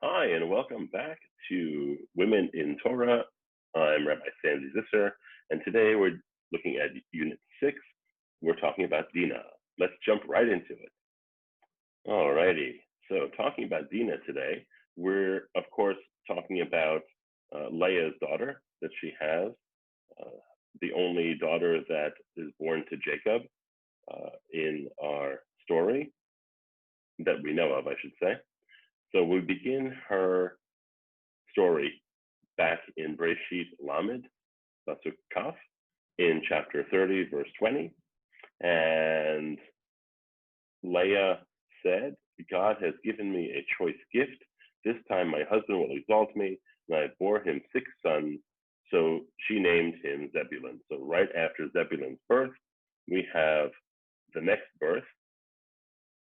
Hi, and welcome back to Women in Torah. I'm Rabbi Sandy Zisser, and today we're looking at Unit 6. We're talking about Dinah. Let's jump right into it. Alrighty, so talking about Dinah today, we're, of course, talking about Leah's daughter that she has, uh, the only daughter that is born to Jacob in our story, that we know of, I should say. So we begin her story back in Breshit Lamed, Pasuk Kaf, in chapter 30, verse 20. And Leah said, God has given me a choice gift. This time my husband will exalt me, and I bore him 6 sons. So she named him Zebulun. So right after Zebulun's birth, we have the next birth,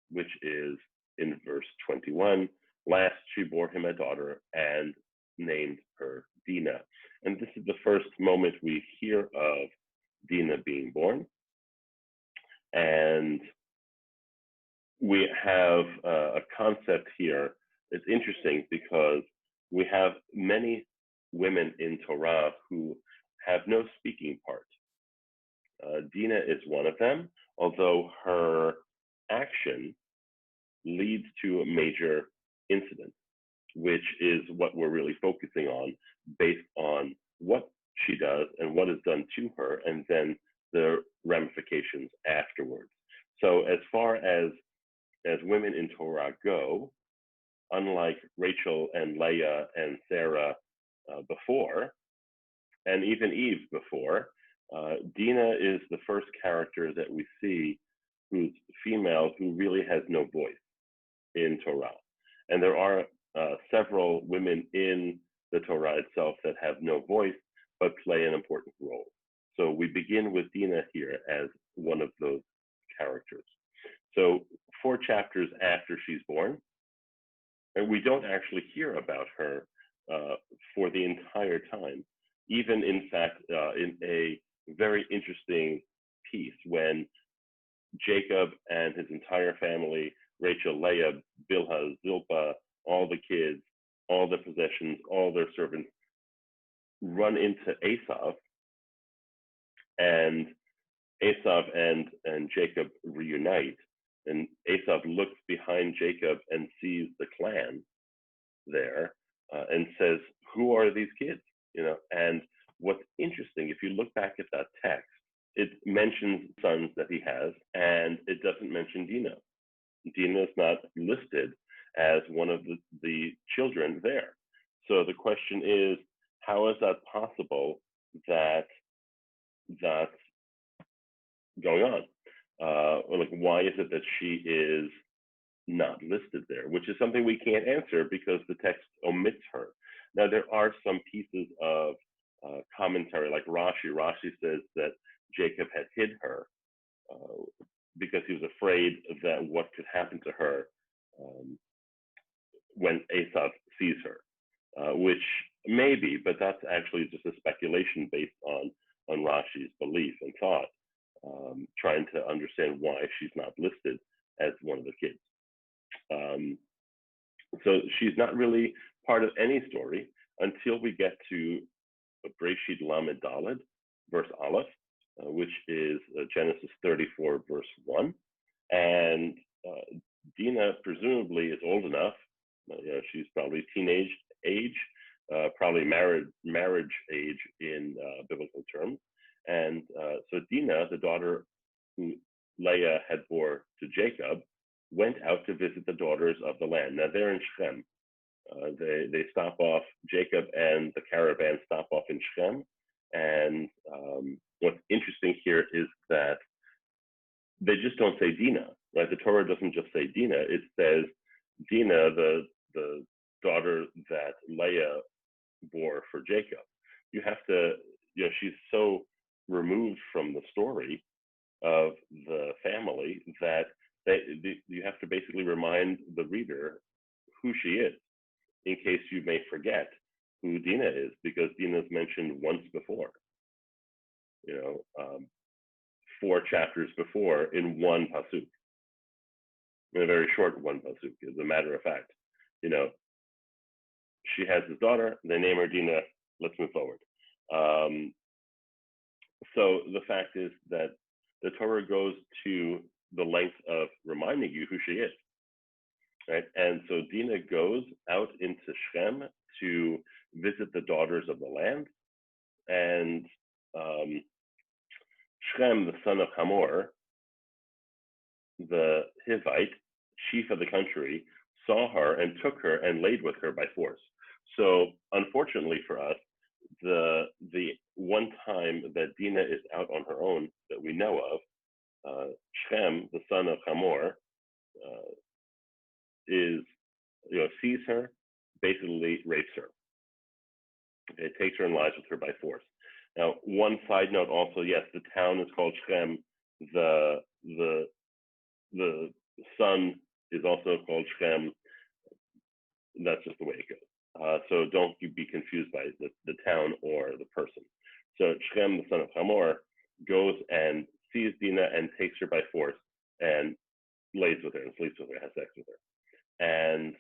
which is in verse 21. Last, she bore him a daughter and named her Dinah. And this is the first moment we hear of Dinah being born. And we have a concept here. It's interesting because we have many women in Torah who have no speaking part. Dinah is one of them, although her action leads to a major incident, which is what we're really focusing on based on what she does and what is done to her, and then the ramifications afterwards. So as far as women in Torah go, unlike Rachel and Leah and Sarah before, and even Eve before, Dinah is the first character that we see who's female, who really has no voice in Torah. And there are several women in the Torah itself that have no voice, but play an important role. So we begin with Dinah here as one of those characters. So 4 chapters after she's born, and we don't actually hear about her for the entire time. Even, in fact, in a very interesting piece when Jacob and his entire family, Rachel, Leah, Bilhah, Zilpah, all the kids, all the possessions, all their servants, run into Esav, and Esav and Jacob reunite. And Esav looks behind Jacob and sees the clan there and says, "Who are these kids?" And what's interesting, if you look back at that text, it mentions sons that he has, and it doesn't mention Dinah. Dinah is not listed as one of the children there. So the question is, how is that possible that that's going on? Like, why is it that she is not listed there? Which is something we can't answer because the text omits her. Now, there are some pieces of commentary, like Rashi. Rashi says that Jacob had hid her because he was afraid that what could happen to her when Esav sees her, which maybe, but that's actually just a speculation based on Rashi's belief and thought, trying to understand why she's not listed as one of the kids. So she's not really part of any story until we get to Breshit Lamed Daled, verse Aleph, which is Genesis 34, verse 1. And Dinah presumably is old enough. She's probably teenage age, probably marriage age in biblical terms. And so Dinah, the daughter who Leah had bore to Jacob, went out to visit the daughters of the land. Now they're in Shechem. They stop off, Jacob and the caravan stop off in Shechem. And what's interesting here is that they just don't say Dinah, right? The Torah doesn't just say Dinah. It says Dinah, the daughter that Leah bore for Jacob. You have to, she's so removed from the story of the family that you have to basically remind the reader who she is, in case you may forget who Dinah is, because Dinah is mentioned once before, 4 chapters before in one pasuk, in a very short one pasuk, as a matter of fact. she has his daughter. They name her Dinah. Let's move forward. So the fact is that the Torah goes to the length of reminding you who she is, right? And so Dinah goes out into Shechem to visit the daughters of the land, and Shechem, the son of Hamor, the Hivite, chief of the country, saw her and took her and laid with her by force. So unfortunately for us, the one time that Dinah is out on her own that we know of, Shechem, the son of Hamor, sees her, basically rapes her. It takes her and lies with her by force. Now, one side note also, yes, the town is called Shechem. The son is also called Shechem. That's just the way it goes. So don't be confused by the town or the person. So Shechem, the son of Hamor, goes and sees Dinah and takes her by force and lays with her and sleeps with her, has sex with her. And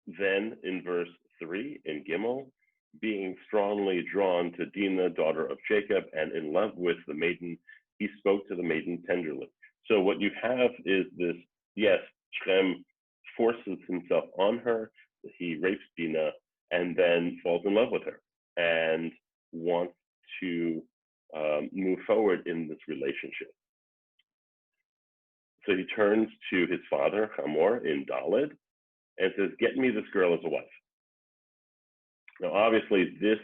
then in verse 3 in Gimel, being strongly drawn to Dinah, daughter of Jacob, and in love with the maiden, he spoke to the maiden tenderly. So what you have is this, yes, Shechem forces himself on her, he rapes Dinah, and then falls in love with her and wants to move forward in this relationship. So he turns to his father, Hamor, in Daled, and says, get me this girl as a wife. Now, obviously, this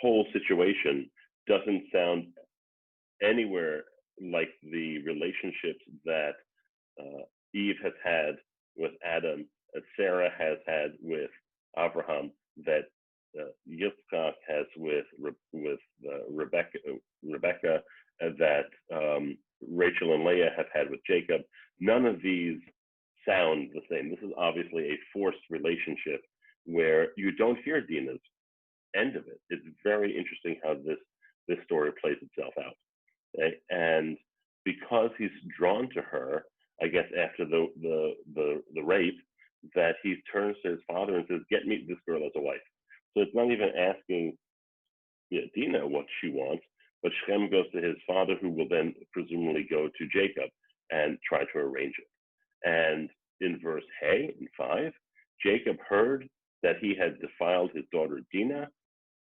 whole situation doesn't sound anywhere like the relationships that Eve has had with Adam, that Sarah has had with Abraham, that Yitzchak has with Rebecca, that Rachel and Leah have had with Jacob. None of these sound the same. This is obviously a forced relationship where you don't hear Dinah's end of it. It's very interesting how this story plays itself out. Okay? And because he's drawn to her, I guess after the rape, that he turns to his father and says, get me this girl as a wife. So it's not even asking Dinah what she wants, but Shechem goes to his father, who will then presumably go to Jacob and try to arrange it. And in verse Hey, in 5, Jacob heard that he had defiled his daughter Dinah,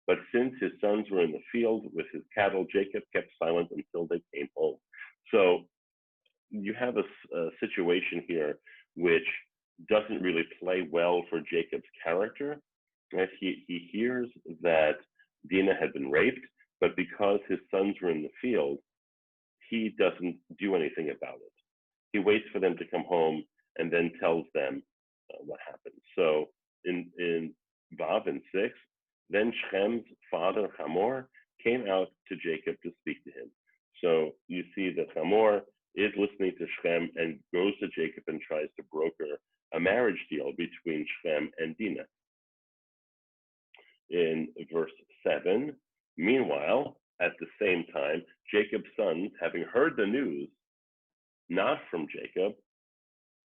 but since his sons were in the field with his cattle, Jacob kept silent until they came home. So you have a situation here which doesn't really play well for Jacob's character. Right? He hears that Dinah had been raped, but because his sons were in the field, he doesn't do anything about it. He waits for them to come home and then tells them what happened. So in Vav and 6, then Shechem's father Hamor came out to Jacob to speak to him. So you see that Hamor is listening to Shechem and goes to Jacob and tries to broker a marriage deal between Shechem and Dinah. In verse 7, meanwhile, at the same time, Jacob's sons, having heard the news, not from Jacob,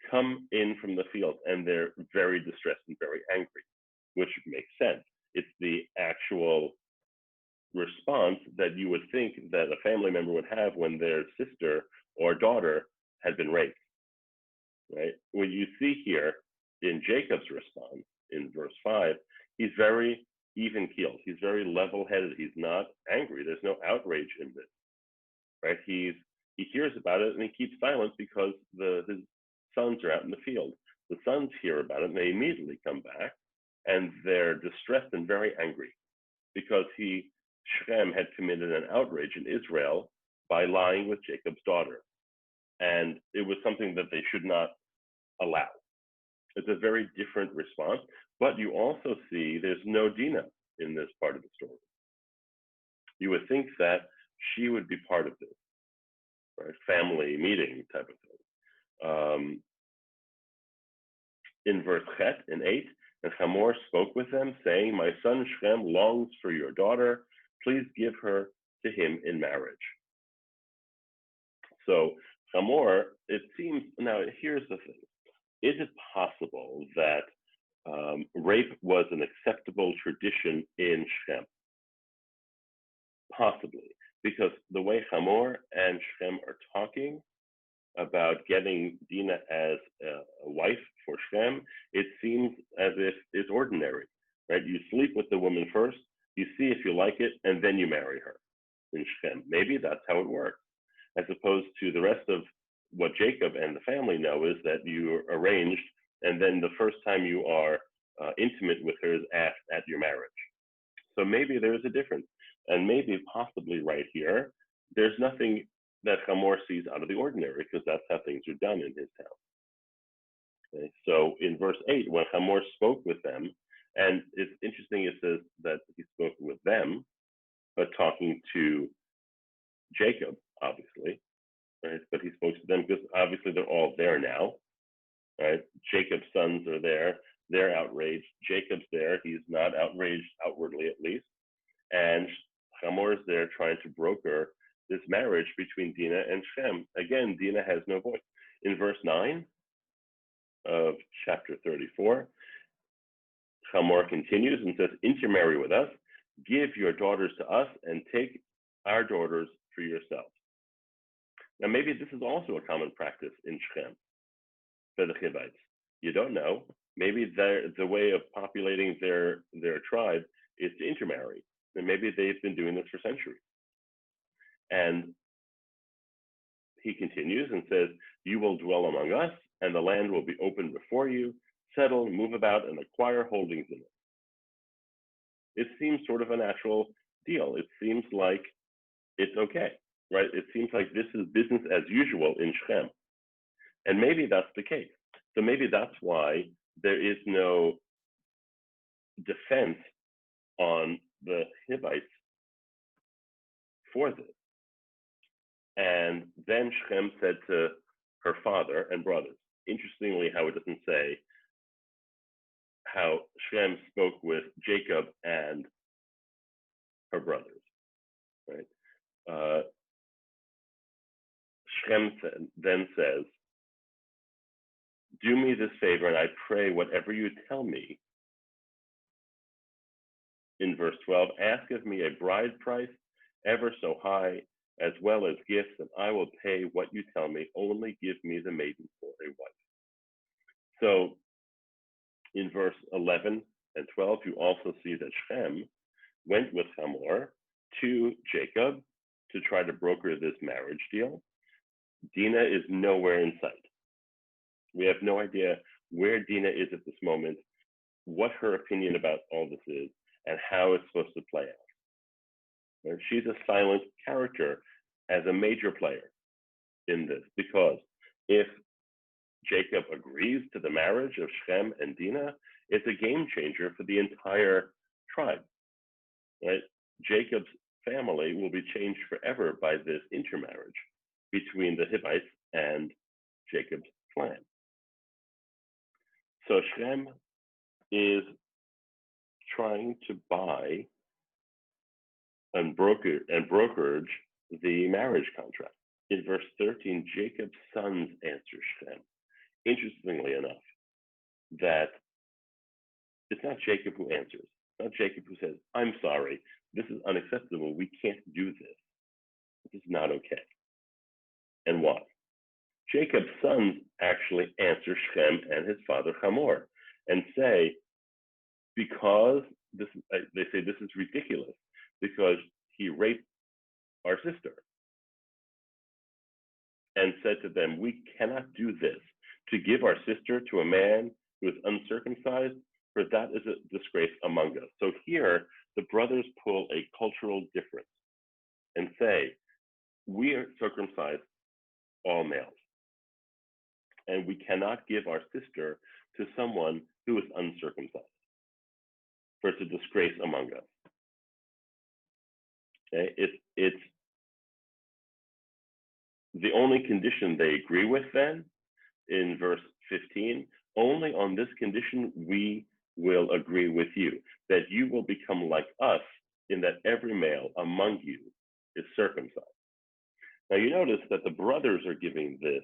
come in from the field, and they're very distressed and very angry, which makes sense. It's the actual response that you would think that a family member would have when their sister or daughter had been raped, right? What you see here in Jacob's response in verse 5, he's very even-keeled. He's very level-headed. He's not angry. There's no outrage in this, right? He hears about it and he keeps silent because his sons are out in the field. The sons hear about it and they immediately come back and they're distressed and very angry because Shechem had committed an outrage in Israel by lying with Jacob's daughter. And it was something that they should not allow. It's a very different response, but you also see there's no Dinah in this part of the story. You would think that she would be part of this, right? Family meeting type of thing. In verse Chet, in 8, and Hamor spoke with them, saying, my son Shechem longs for your daughter. Please give her to him in marriage. So Hamor, it seems, now here's the thing. Is it possible that rape was an acceptable tradition in Shem, possibly, because the way Hamor and Shem are talking about getting Dinah as a wife for Shem, it seems as if it's ordinary, right? You sleep with the woman first, you see if you like it, and then you marry her in Shem. Maybe that's how it works, as opposed to the rest of what Jacob and the family know is that you arranged, and then the first time you are intimate with her is at your marriage. So maybe there's a difference, and maybe possibly right here, there's nothing that Hamor sees out of the ordinary, because that's how things are done in his town. Okay? So in verse 8, when Hamor spoke with them, and it's interesting, it says that he spoke with them, but talking to Jacob, obviously, right? But he spoke to them because obviously they're all there now, right? Jacob's sons are there. They're outraged. Jacob's there. He's not outraged outwardly, at least. And Hamor is there trying to broker this marriage between Dinah and Shem. Again, Dinah has no voice. In verse 9 of chapter 34, Hamor continues and says, intermarry with us, give your daughters to us, and take our daughters for yourselves. Now, maybe this is also a common practice in Shem for the Hivites. You don't know. Maybe the way of populating their tribe is to intermarry. And maybe they've been doing this for centuries. And he continues and says, you will dwell among us, and the land will be open before you. Settle, move about, and acquire holdings in it. It seems sort of a natural deal. It seems like it's okay, right? It seems like this is business as usual in Shem. And maybe that's the case. So maybe that's why there is no defense on the Hivites for this. And then Shem said to her father and brothers, interestingly, how it doesn't say how Shem spoke with Jacob and her brothers, right? Shem then says, do me this favor, and I pray whatever you tell me. In verse 12, ask of me a bride price ever so high, as well as gifts, and I will pay what you tell me. Only give me the maiden for a wife. So in verse 11 and 12, you also see that Shem went with Hamor to Jacob to try to broker this marriage deal. Dinah is nowhere in sight. We have no idea where Dinah is at this moment, what her opinion about all this is, and how it's supposed to play out. And she's a silent character as a major player in this, because if Jacob agrees to the marriage of Shem and Dinah, it's a game changer for the entire tribe, right? Jacob's family will be changed forever by this intermarriage between the Hivites and Jacob's clan. So Shem is trying to buy and brokerage the marriage contract. In verse 13, Jacob's sons answer Shem. Interestingly enough, that it's not Jacob who answers. It's not Jacob who says, I'm sorry, this is unacceptable. We can't do this. This is not okay. And why? Jacob's sons actually answer Shem and his father Hamor and say, because this, they say this is ridiculous, because he raped our sister, and said to them, we cannot do this, to give our sister to a man who is uncircumcised, for that is a disgrace among us. So here, the brothers pull a cultural difference and say, we are circumcised, all males, and we cannot give our sister to someone who is uncircumcised, for it's a disgrace among us. Okay? It's the only condition they agree with then, in verse 15, only on this condition we will agree with you, that you will become like us in that every male among you is circumcised. Now you notice that the brothers are giving this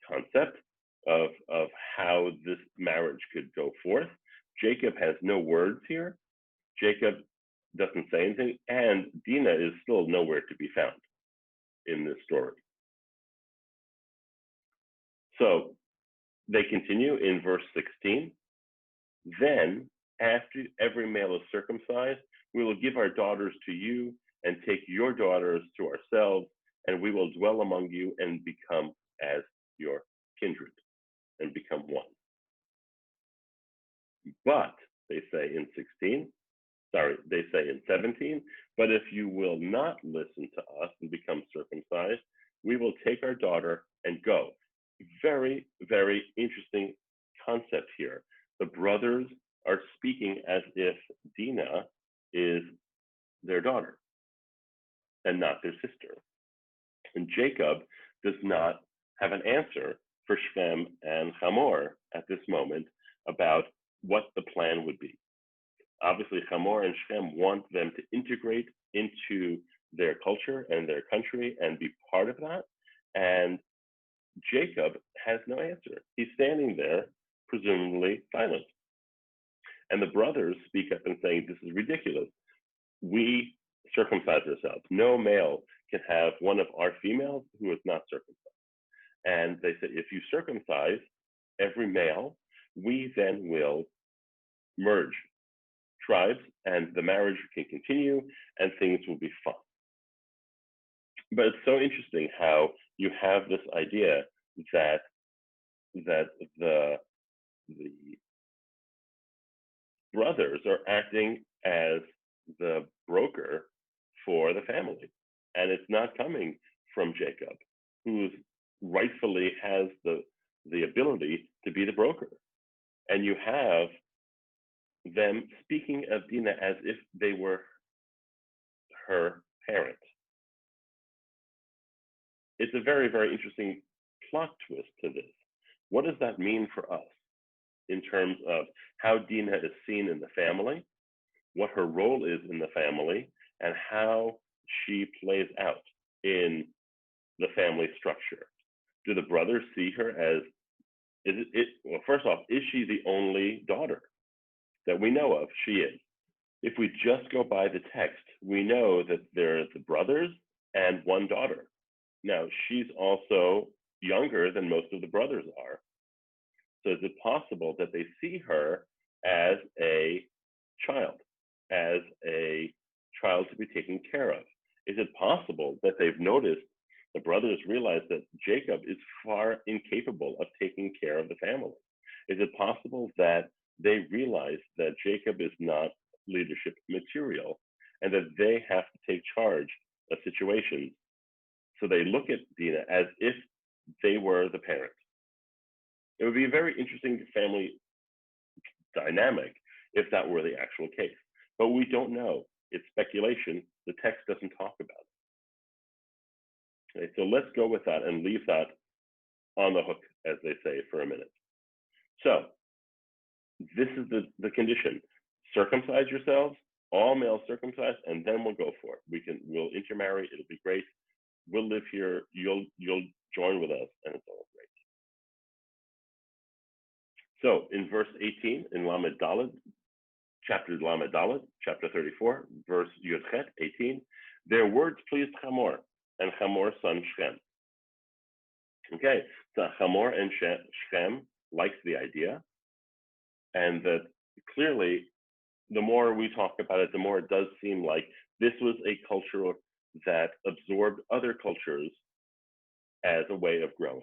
concept of how this marriage could go forth, has no words here. Jacob doesn't say anything, and Dinah is still nowhere to be found in this story. So they continue in verse 16. Then, after every male is circumcised, we will give our daughters to you and take your daughters to ourselves, and we will dwell among you and become as your kindred and become one. But, they say in 17, but if you will not listen to us and become circumcised, we will take our daughter and go. Very, very interesting concept here. The brothers are speaking as if Dinah is their daughter and not their sister. And Jacob does not have an answer for Shem and Hamor at this moment about what the plan would be. Obviously, Hamor and Shem want them to integrate into their culture and their country and be part of that. And Jacob has no answer. He's standing there, presumably silent. And the brothers speak up and say, this is ridiculous. We circumcise ourselves. No male can have one of our females who is not circumcised. And they say, if you circumcise every male, we then will merge tribes and the marriage can continue and things will be fine. But it's so interesting how you have this idea that the brothers are acting as the broker for the family. And it's not coming from Jacob, who rightfully has the ability to be the broker. And you have them speaking of Dinah as if they were her parent. It's a very, very interesting plot twist to this. What does that mean for us in terms of how Dinah is seen in the family, what her role is in the family, and how she plays out in the family structure? Do the brothers see her as, well, first off, is she the only daughter that we know of? She is. If we just go by the text, we know that there are the brothers and one daughter. Now, she's also younger than most of the brothers are. So is it possible that they see her as a child to be taken care of? Is it possible that they've noticed, the brothers realize that Jacob is far incapable of taking care of the family? Is it possible that they realize that Jacob is not leadership material and that they have to take charge of situations? So they look at Dinah as if they were the parent. It would be a very interesting family dynamic if that were the actual case. But we don't know. It's speculation. The text doesn't talk about it. Okay, so let's go with that and leave that on the hook, as they say, for a minute. So this is the condition. Circumcise yourselves, all males circumcised, and then we'll go for it. We'll intermarry. It'll be great. We'll live here. You'll join with us, and it's all great. So in verse 18, in Lamed Daled, chapter Lamed Daled, chapter 34, verse Yudchet 18, their words pleased Hamor, and Hamor's son Shem. Okay, so Hamor and Shem likes the idea, and that clearly, the more we talk about it, the more it does seem like this was a culture that absorbed other cultures as a way of growing.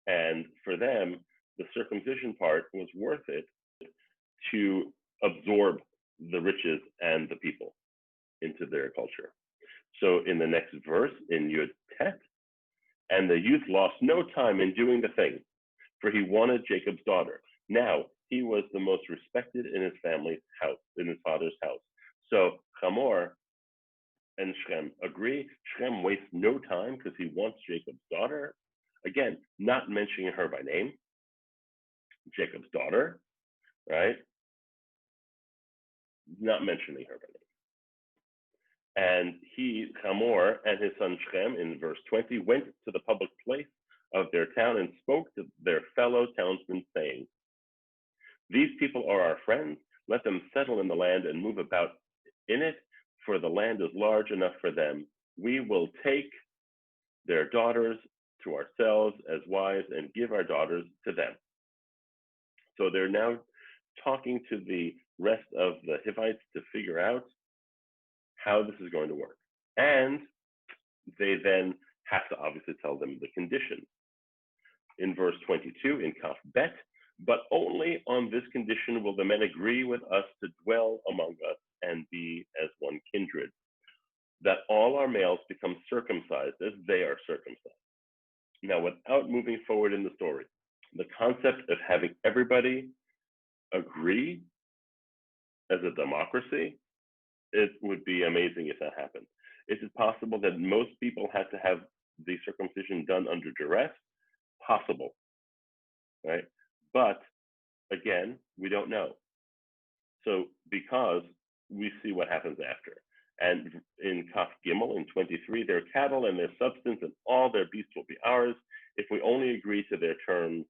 And for them, the circumcision part was worth it to absorb the riches and the people into their culture. So in the next verse, in Yud Tet, and the youth lost no time in doing the thing, for he wanted Jacob's daughter. Now, he was the most respected in his family's house, in his father's house. So Hamor and Shem agree. Shem wastes no time because he wants Jacob's daughter. Again, not mentioning her by name. Jacob's daughter, right? Not mentioning her by name. And Hamor and his son Shem, in verse 20, went to the public place of their town and spoke to their fellow townsmen, saying, these people are our friends. Let them settle in the land and move about in it, for the land is large enough for them. We will take their daughters to ourselves as wives and give our daughters to them. So they're now talking to the rest of the Hivites to figure out how this is going to work. And they then have to obviously tell them the conditions. In verse 22, in Kaf Bet, but only on this condition will the men agree with us to dwell among us and be as one kindred, that all our males become circumcised as they are circumcised. Now, without moving forward in the story, the concept of having everybody agree as a democracy, it would be amazing if that happened. Is it possible that most people had to have the circumcision done under duress? Possible, right? But again, we don't know. So because we see what happens after. And in Kaf Gimel, in 23, their cattle and their substance and all their beasts will be ours if we only agree to their terms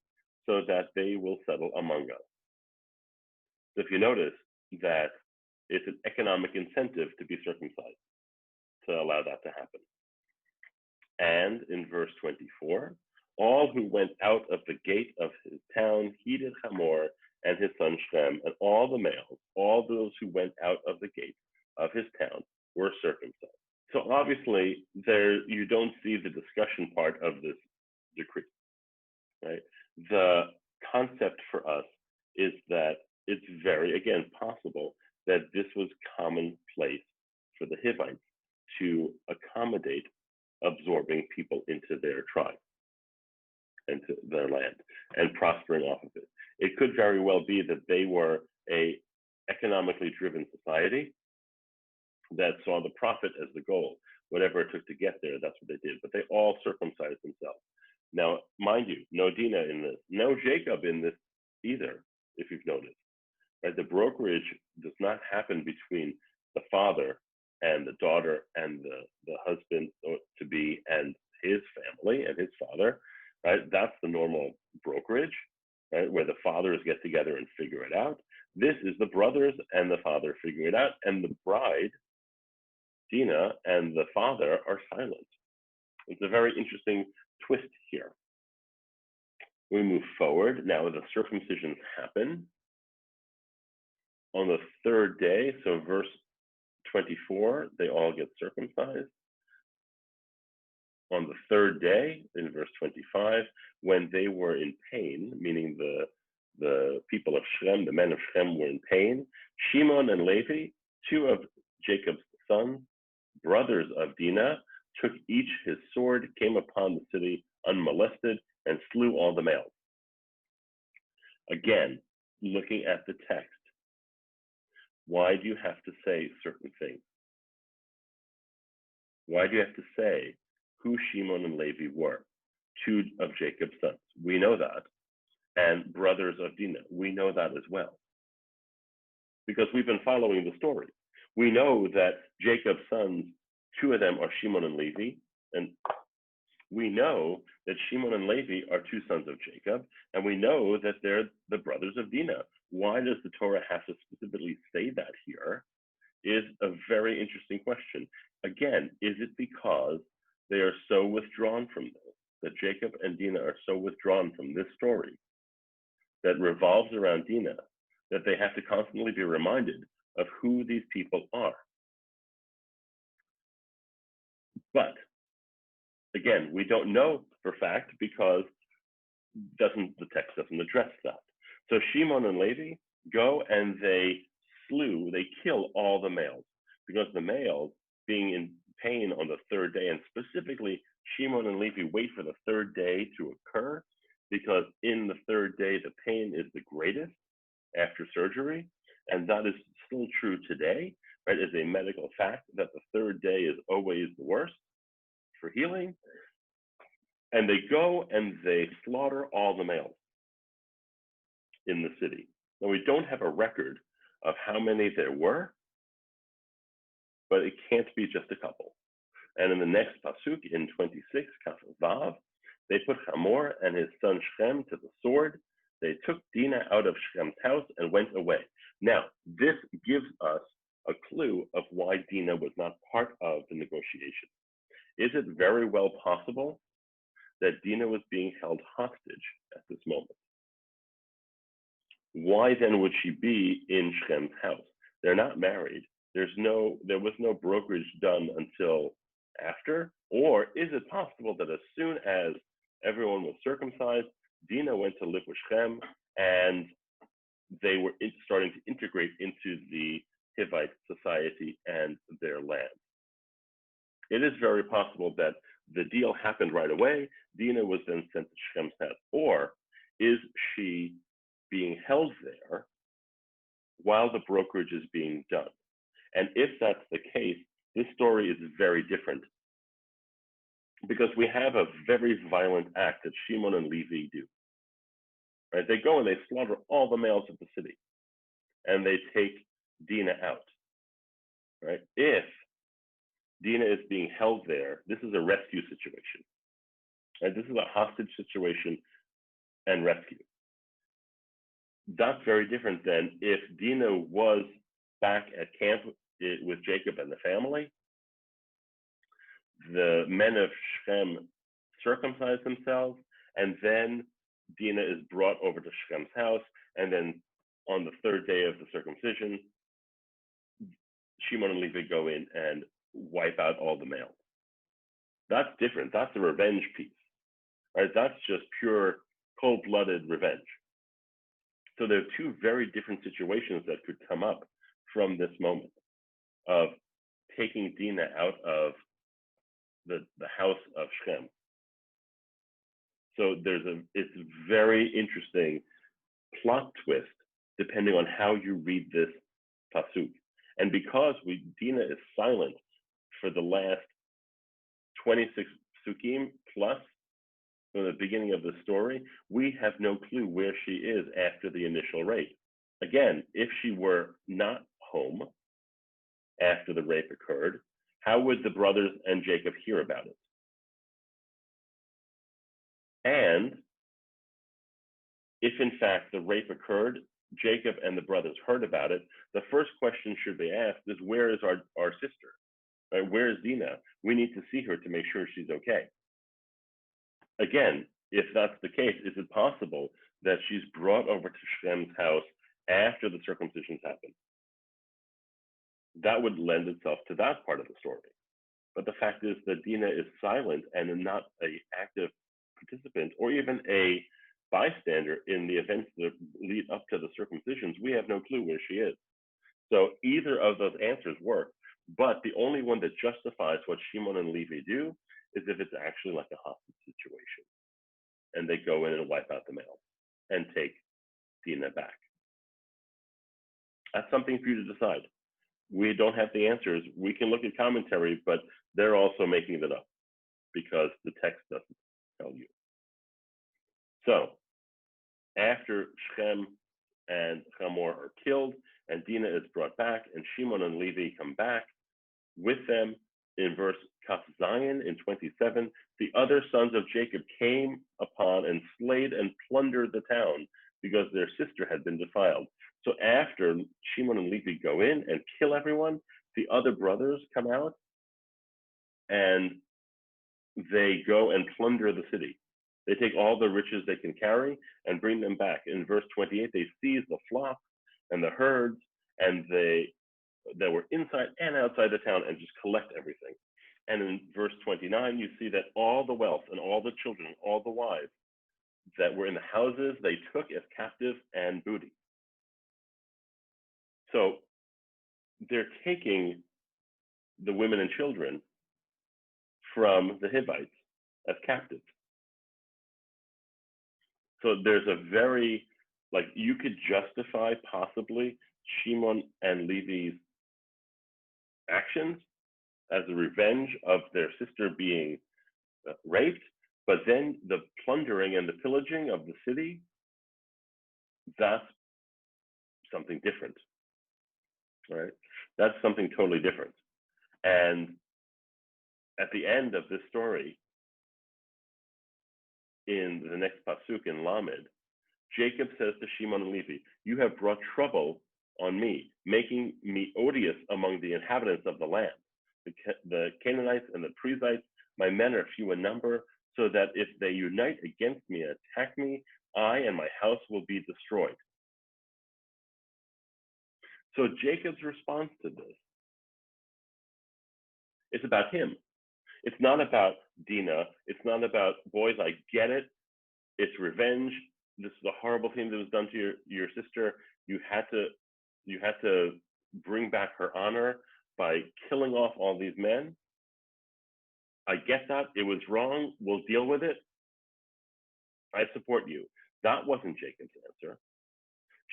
so that they will settle among us. So if you notice that it's an economic incentive to be circumcised, to allow that to happen. And in verse 24, all who went out of the gate of his town heeded Hamor and his son Shem, and all the males, all those who went out of the gate of his town were circumcised. So obviously, there you don't see the discussion part of this decree, right? The concept for us is that it's very, again, possible that this was commonplace for the Hivites to accommodate absorbing people into their tribe, into their land, and prospering off of it. It could very well be that they were a economically driven society that saw the profit as the goal. Whatever it took to get there, that's what they did. But they all circumcised themselves. Now, mind you, no Dinah in this, no Jacob in this either, if you've noticed. Right? The brokerage does not happen between the father and the daughter and the husband to be and his family and his father. Right? That's the normal brokerage, right? Where the fathers get together and figure it out. This is the brothers and the father figuring it out, and the bride, Dinah, and the father are silent. It's a very interesting twist here. We move forward. Now the circumcisions happen on the third day. So verse 24, they all get circumcised. On the third day, in verse 25, when they were in pain, meaning the people of Shem, the men of Shem were in pain, Shimon and Levi, two of Jacob's sons, brothers of Dinah, took each his sword, came upon the city unmolested, and slew all the males. Again, looking at the text, why do you have to say certain things? Why do you have to say who Shimon and Levi were? Two of Jacob's sons. We know that. And brothers of Dinah. We know that as well. Because we've been following the story. We know that Jacob's sons, two of them are Shimon and Levi, and we know that Shimon and Levi are two sons of Jacob, and we know that they're the brothers of Dinah. Why does the Torah have to specifically say that here is a very interesting question. Again, is it because they are so withdrawn from this, that Jacob and Dinah are so withdrawn from this story that revolves around Dinah, that they have to constantly be reminded of who these people are? But again, we don't know for fact because the text doesn't address that. So Shimon and Levi go and they kill all the males, because the males, being in pain on the third day, and specifically Shimon and Levi wait for the third day to occur, because in the third day the pain is the greatest after surgery, and that is still true today, right? As a medical fact, that the third day is always the worst for healing. And they go and they slaughter all the males in the city. Now, we don't have a record of how many there were, but it can't be just a couple. And in the next pasuk, in 26, Kaf Vav, they put Hamor and his son Shem to the sword. They took Dinah out of Shem's house and went away. Now, this gives us a clue of why Dinah was not part of the negotiation. Is it very well possible that Dinah was being held hostage at this moment? Why then would she be in Shechem's house? They're not married. There was no brokerage done until after. Or is it possible that as soon as everyone was circumcised, Dinah went to live with Shechem and they were starting to integrate into the Hivite society and their land? It is very possible that the deal happened right away. Dinah was then sent to Shechem's house. Or is she being held there while the brokerage is being done? And if that's the case, this story is very different because we have a very violent act that Shimon and Levi do. Right? They go and they slaughter all the males of the city and they take Dinah out. Right? If Dinah is being held there, this is a rescue situation. Right? This is a hostage situation and rescue. That's very different than if Dinah was back at camp with Jacob and the family. The men of Shechem circumcise themselves, and then Dinah is brought over to Shechem's house, and then on the third day of the circumcision, Shimon and Levi go in and wipe out all the males. That's different. That's a revenge piece. Right? That's just pure cold-blooded revenge. So there are two very different situations that could come up from this moment of taking Dinah out of the house of Shechem. So it's a very interesting plot twist depending on how you read this pasuk. And because Dinah is silent for the last 26 psukim plus from the beginning of the story, we have no clue where she is after the initial rape. Again, if she were not home after the rape occurred, how would the brothers and Jacob hear about it? And if in fact the rape occurred, Jacob and the brothers heard about it, the first question should be asked is, where is our sister? Right? Where is Dinah? We need to see her to make sure she's okay. Again, if that's the case, is it possible that she's brought over to Shechem's house after the circumcisions happened? That would lend itself to that part of the story. But the fact is that Dinah is silent and not an active participant or even a bystander in the events that lead up to the circumcisions. We have no clue where she is. So either of those answers work, but the only one that justifies what Shimon and Levi do is if it's actually like a hostage situation. And they go in and wipe out the males and take Dinah back. That's something for you to decide. We don't have the answers. We can look at commentary, but they're also making it up because the text doesn't tell you. So after Shechem and Hamor are killed and Dinah is brought back and Shimon and Levi come back with them, in verse Kaf Zayin in 27, the other sons of Jacob came upon and slayed and plundered the town because their sister had been defiled. So after Shimon and Levi go in and kill everyone, the other brothers come out and they go and plunder the city. They take all the riches they can carry and bring them back. In verse 28, they seize the flock and the herds and that were inside and outside the town and just collect everything. And in verse 29, you see that all the wealth and all the children, all the wives that were in the houses, they took as captive and booty. So they're taking the women and children from the Hivites as captives. So there's a very, you could justify possibly Shimon and Levi's actions as a revenge of their sister being raped, but then the plundering and the pillaging of the city, that's something different, right? That's something totally different. And at the end of this story, in the next pasuk in Lamed, Jacob says to Shimon and Levi, you have brought trouble on me, making me odious among the inhabitants of the land. The Canaanites and the Perizzites, my men are few in number, so that if they unite against me and attack me, I and my house will be destroyed. So Jacob's response to this, it's about him. It's not about Dinah. It's not about, boys, I get it. It's revenge. This is a horrible thing that was done to your sister. You had to bring back her honor by killing off all these men. I get that. It was wrong. We'll deal with it. I support you. That wasn't Jacob's answer.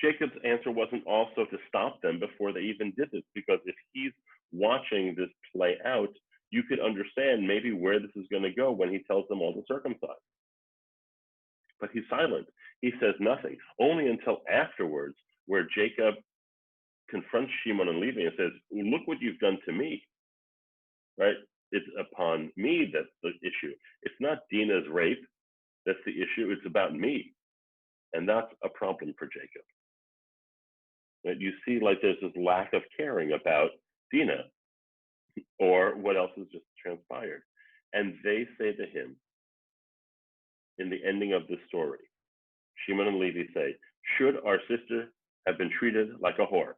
Jacob's answer wasn't also to stop them before they even did this, because if he's watching this play out, you could understand maybe where this is going to go when he tells them all to circumcise. But he's silent. He says nothing, only until afterwards, where Jacob confronts Shimon and Levi and says, look what you've done to me, right? It's upon me that's the issue. It's not Dinah's rape that's the issue. It's about me. And that's a problem for Jacob. Right? You see, like, there's this lack of caring about Dinah or what else has just transpired. And they say to him, in the ending of this story, Shimon and Levi say, should our sister have been treated like a whore?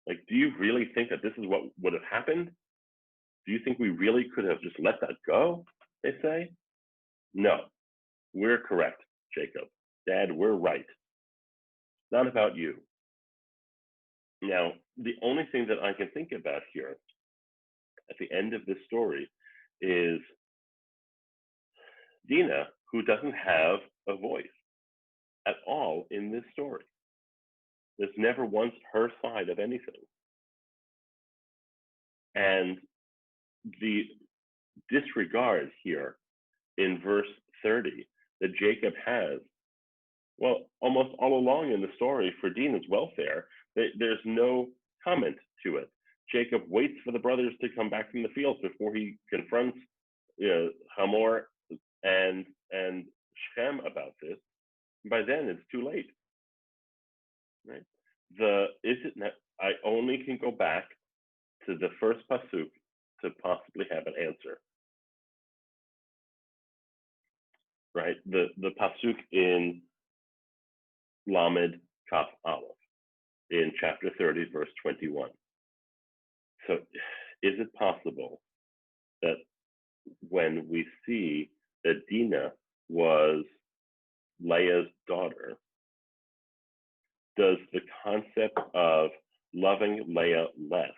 Like, do you really think that this is what would have happened? Do you think we really could have just let that go? They say. No, we're correct, Jacob. Dad, we're right. It's not about you. Now, the only thing that I can think about here at the end of this story is Dinah, who doesn't have a voice at all in this story. There's never once her side of anything. And the disregard here in verse 30 that Jacob has, well, almost all along in the story for Dinah's welfare, there's no comment to it. Jacob waits for the brothers to come back from the field before he confronts Hamor and Shem about this. By then, it's too late. Right? I only can go back to the first pasuk to possibly have an answer. Right? The pasuk in Lamed Kaf Aleph in chapter 30, verse 21. So, is it possible that when we see that Dinah was Leah's daughter, does the concept of loving Leah less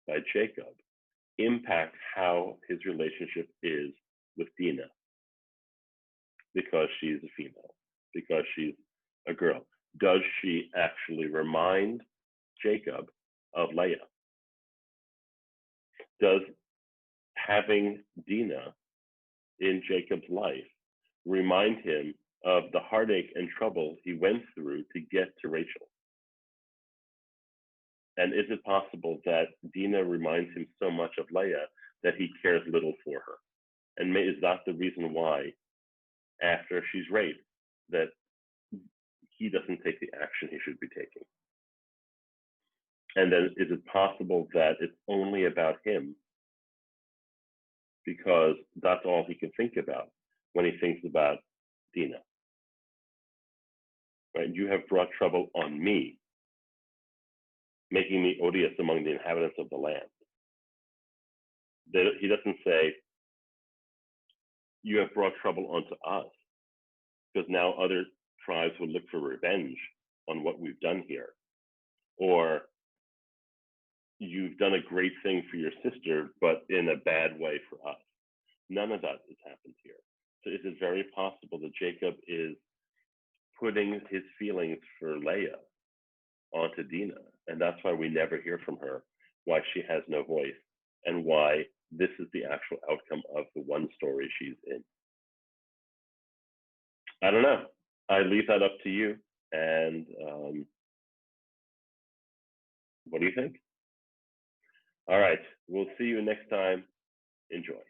by Jacob impact how his relationship is with Dinah? Because she's a female, because she's a girl. Does she actually remind Jacob of Leah? Does having Dinah in Jacob's life remind him of the heartache and trouble he went through to get to Rachel? And is it possible that Dinah reminds him so much of Leah that he cares little for her? And is that the reason why, after she's raped, that he doesn't take the action he should be taking? And then is it possible that it's only about him because that's all he can think about when he thinks about Dinah? Right? You have brought trouble on me, making me odious among the inhabitants of the land. He doesn't say, you have brought trouble onto us, because now other tribes would look for revenge on what we've done here. Or, you've done a great thing for your sister, but in a bad way for us. None of that has happened here. So is it very possible that Jacob is putting his feelings for Leah onto Dinah, and that's why we never hear from her, why she has no voice, and why this is the actual outcome of the one story she's in? I don't know. I leave that up to you. And what do you think? All right. We'll see you next time. Enjoy.